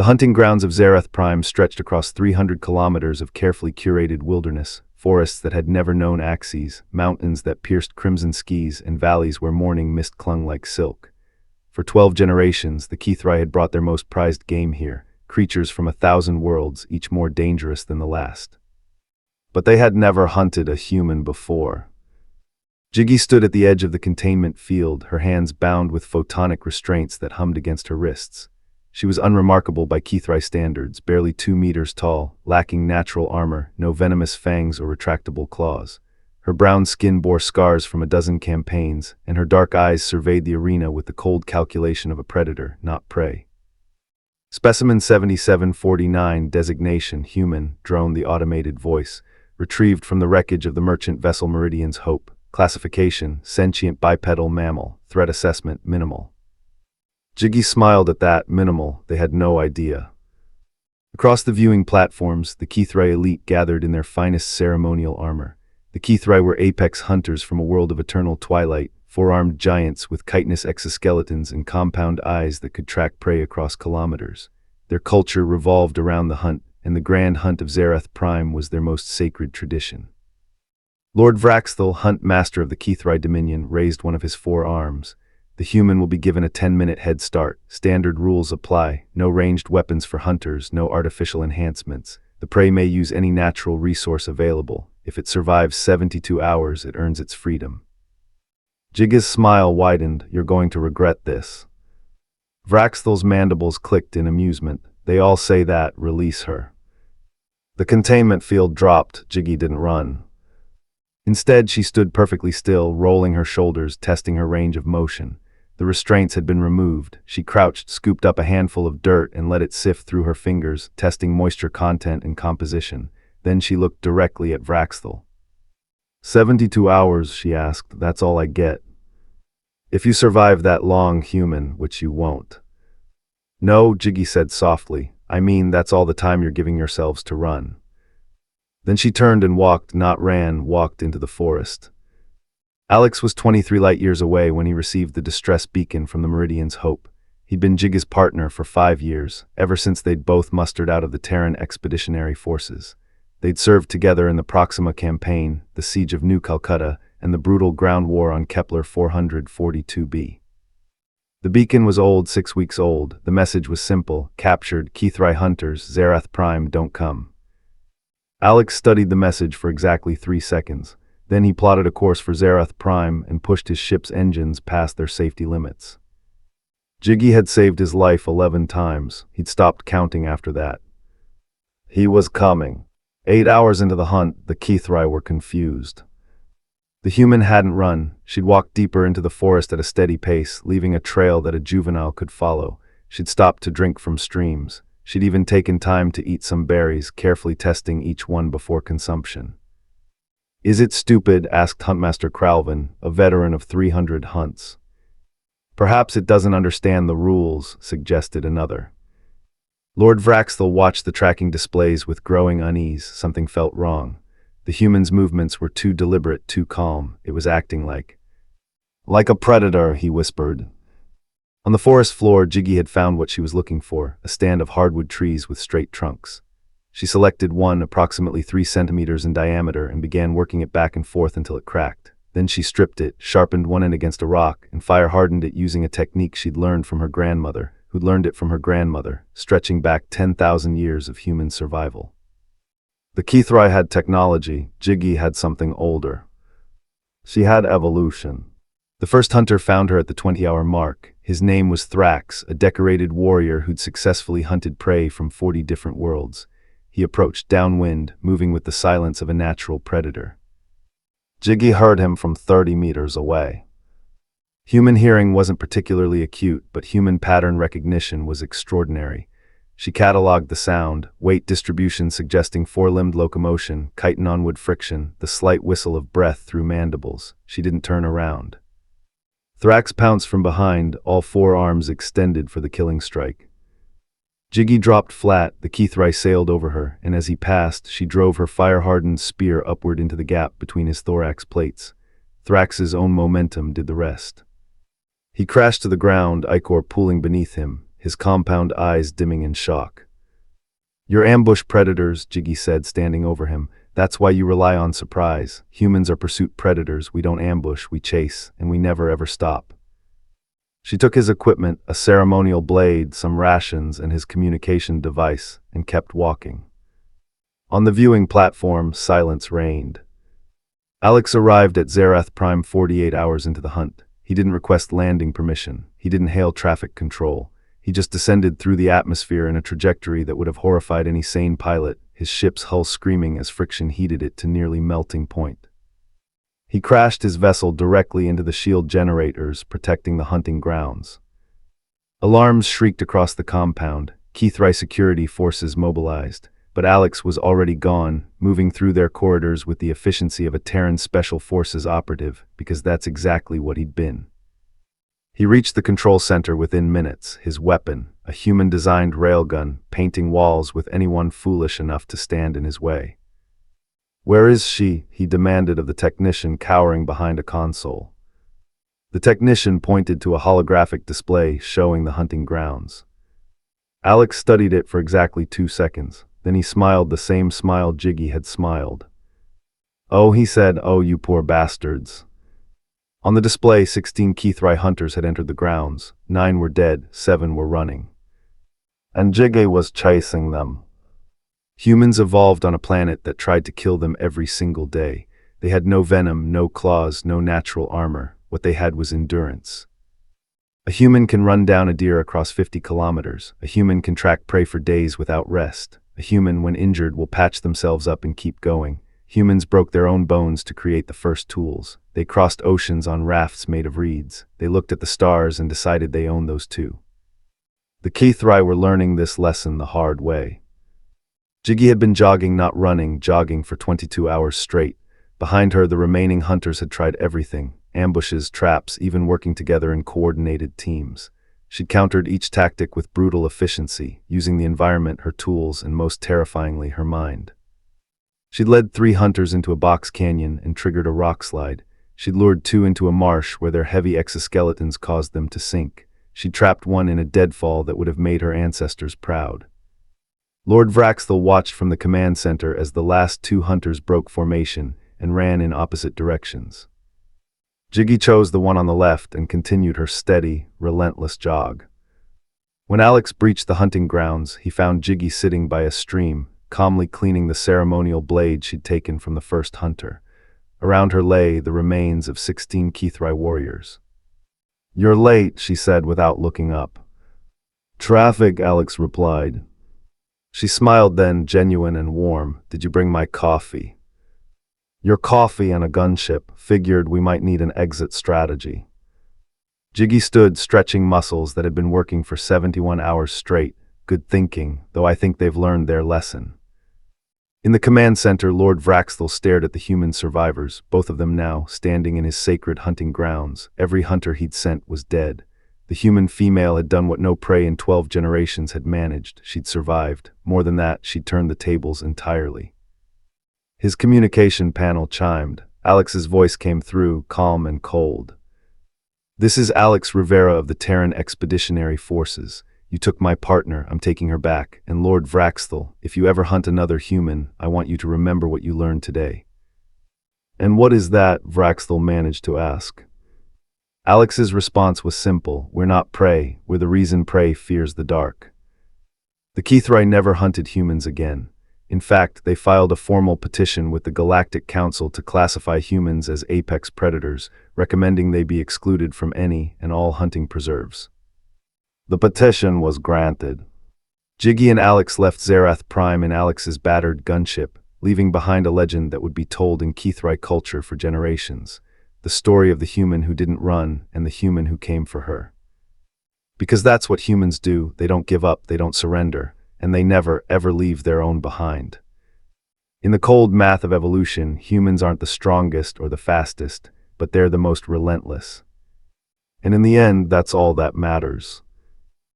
The hunting grounds of Zareth Prime stretched across 300 kilometers of carefully curated wilderness, forests that had never known axes, mountains that pierced crimson skies, and valleys where morning mist clung like silk. For 12 generations, the Kithrai had brought their most prized game here, creatures from 1,000 worlds, each more dangerous than the last. But they had never hunted a human before. Jiggy stood at the edge of the containment field, her hands bound with photonic restraints that hummed against her wrists. She was unremarkable by Kithrai standards, barely 2 meters tall, lacking natural armor, no venomous fangs or retractable claws. Her brown skin bore scars from a dozen campaigns, and her dark eyes surveyed the arena with the cold calculation of a predator, not prey. Specimen 7749, designation human, droned the automated voice, retrieved from the wreckage of the merchant vessel Meridian's Hope. Classification, sentient bipedal mammal, threat assessment, minimal. Jiggy smiled at that, minimal, they had no idea. Across the viewing platforms, the Kithrai elite gathered in their finest ceremonial armor. The Kithrai were apex hunters from a world of eternal twilight, four-armed giants with chitinous exoskeletons and compound eyes that could track prey across kilometers. Their culture revolved around the hunt, and the grand hunt of Zareth Prime was their most sacred tradition. Lord Vraxthel, hunt master of the Kithrai Dominion, raised one of his 4 arms. The human will be given a 10-minute head start. Standard rules apply. No ranged weapons for hunters, no artificial enhancements. The prey may use any natural resource available. If it survives 72 hours, it earns its freedom. Jiggy's smile widened. You're going to regret this. Vraxthel's mandibles clicked in amusement. They all say that. Release her. The containment field dropped. Jiggy didn't run. Instead, she stood perfectly still, rolling her shoulders, testing her range of motion. The restraints had been removed. She crouched, scooped up a handful of dirt, and let it sift through her fingers, testing moisture content and composition. Then she looked directly at Vraxthel. 72 hours, she asked. That's all I get. If you survive that long, human, which you won't. No, Jiggy said softly. I mean, that's all the time you're giving yourselves to run. Then she turned and walked, not ran, walked into the forest. Alex was 23 light-years away when he received the distress beacon from the Meridian's Hope. He'd been Jiggy's partner for 5 years, ever since they'd both mustered out of the Terran Expeditionary Forces. They'd served together in the Proxima Campaign, the Siege of New Calcutta, and the brutal ground war on Kepler 442b. The beacon was old, 6 weeks old. The message was simple: captured, Kithrai hunters, Zareth Prime, don't come. Alex studied the message for exactly 3 seconds. Then he plotted a course for Zareth Prime and pushed his ship's engines past their safety limits. Jiggy had saved his life 11 times. He'd stopped counting after that. He was coming. 8 hours into the hunt, the Kithrai were confused. The human hadn't run. She'd walked deeper into the forest at a steady pace, leaving a trail that a juvenile could follow. She'd stopped to drink from streams. She'd even taken time to eat some berries, carefully testing each one before consumption. Is it stupid? Asked Huntmaster Cralvin, a veteran of 300 hunts. Perhaps it doesn't understand the rules, suggested another. Lord Vraxthel watched the tracking displays with growing unease. Something felt wrong. The human's movements were too deliberate, too calm. It was acting like a predator, he whispered. On the forest floor, Jiggy had found what she was looking for, a stand of hardwood trees with straight trunks. She selected one approximately 3 centimeters in diameter and began working it back and forth until it cracked. Then she stripped it, sharpened one end against a rock, and fire-hardened it using a technique she'd learned from her grandmother, who'd learned it from her grandmother, stretching back 10,000 years of human survival. The Kithrai had technology. Jiggy had something older. She had evolution. The first hunter found her at the 20-hour mark. His name was Thrax, a decorated warrior who'd successfully hunted prey from 40 different worlds. He approached downwind, moving with the silence of a natural predator. Jiggy heard him from 30 meters away. Human hearing wasn't particularly acute, but human pattern recognition was extraordinary. She cataloged the sound, weight distribution suggesting 4-limbed locomotion, chitin-on-wood friction, the slight whistle of breath through mandibles. She didn't turn around. Thrax pounced from behind, all 4 arms extended for the killing strike. Jiggy dropped flat, the Kithrai sailed over her, and as he passed, she drove her fire-hardened spear upward into the gap between his thorax plates. Thrax's own momentum did the rest. He crashed to the ground, ichor pooling beneath him, his compound eyes dimming in shock. "You're ambush predators," Jiggy said, standing over him. "That's why you rely on surprise. Humans are pursuit predators. We don't ambush, we chase, and we never ever stop." She took his equipment, a ceremonial blade, some rations, and his communication device, and kept walking. On the viewing platform, silence reigned. Alex arrived at Zerath Prime 48 hours into the hunt. He didn't request landing permission. He didn't hail traffic control. He just descended through the atmosphere in a trajectory that would have horrified any sane pilot, his ship's hull screaming as friction heated it to nearly melting point. He crashed his vessel directly into the shield generators protecting the hunting grounds. Alarms shrieked across the compound, Keithry security forces mobilized, but Alex was already gone, moving through their corridors with the efficiency of a Terran Special Forces operative, because that's exactly what he'd been. He reached the control center within minutes, his weapon, a human-designed railgun, painting walls with anyone foolish enough to stand in his way. "Where is she?" he demanded of the technician cowering behind a console. The technician pointed to a holographic display showing the hunting grounds. Alex studied it for exactly 2 seconds. Then he smiled the same smile Jiggy had smiled. "Oh," he said, "oh, you poor bastards." On the display, 16 Keithry hunters had entered the grounds. 9 were dead, 7 were running. And Jiggy was chasing them. Humans evolved on a planet that tried to kill them every single day. They had no venom, no claws, no natural armor. What they had was endurance. A human can run down a deer across 50 kilometers. A human can track prey for days without rest. A human, when injured, will patch themselves up and keep going. Humans broke their own bones to create the first tools. They crossed oceans on rafts made of reeds. They looked at the stars and decided they owned those too. The Keithry were learning this lesson the hard way. Jiggy had been jogging, not running, jogging for 22 hours straight. Behind her, the remaining hunters had tried everything: ambushes, traps, even working together in coordinated teams. She'd countered each tactic with brutal efficiency, using the environment, her tools, and most terrifyingly, her mind. She'd led 3 hunters into a box canyon and triggered a rock slide. She'd lured 2 into a marsh where their heavy exoskeletons caused them to sink. She'd trapped 1 in a deadfall that would have made her ancestors proud. Lord Vraxthel watched from the command center as the last 2 hunters broke formation and ran in opposite directions. Jiggy chose the one on the left and continued her steady, relentless jog. When Alex breached the hunting grounds, he found Jiggy sitting by a stream, calmly cleaning the ceremonial blade she'd taken from the first hunter. Around her lay the remains of 16 Keithry warriors. "You're late," she said without looking up. "Traffic," Alex replied. She smiled then, genuine and warm. "Did you bring my coffee?" "Your coffee and a gunship. Figured we might need an exit strategy." Jiggy stood, stretching muscles that had been working for 71 hours straight. Good thinking, though I think they've learned their lesson. In the command center, Lord Vraxthel stared at the human survivors, both of them now, standing in his sacred hunting grounds. Every hunter he'd sent was dead. The human female had done what no prey in 12 generations had managed. She'd survived. More than that, she'd turned the tables entirely. His communication panel chimed. Alex's voice came through, calm and cold. "This is Alex Rivera of the Terran Expeditionary Forces. You took my partner, I'm taking her back. And Lord Vraxthel, if you ever hunt another human, I want you to remember what you learned today." "And what is that?" Vraxthel managed to ask. Alex's response was simple: "We're not prey, we're the reason prey fears the dark." The Keithry never hunted humans again. In fact, they filed a formal petition with the Galactic Council to classify humans as apex predators, recommending they be excluded from any and all hunting preserves. The petition was granted. Jiggy and Alex left Zerath Prime in Alex's battered gunship, leaving behind a legend that would be told in Keithry culture for generations: the story of the human who didn't run and the human who came for her. Because that's what humans do. They don't give up, they don't surrender, and they never, ever leave their own behind. In the cold math of evolution, humans aren't the strongest or the fastest, but they're the most relentless. And in the end, that's all that matters.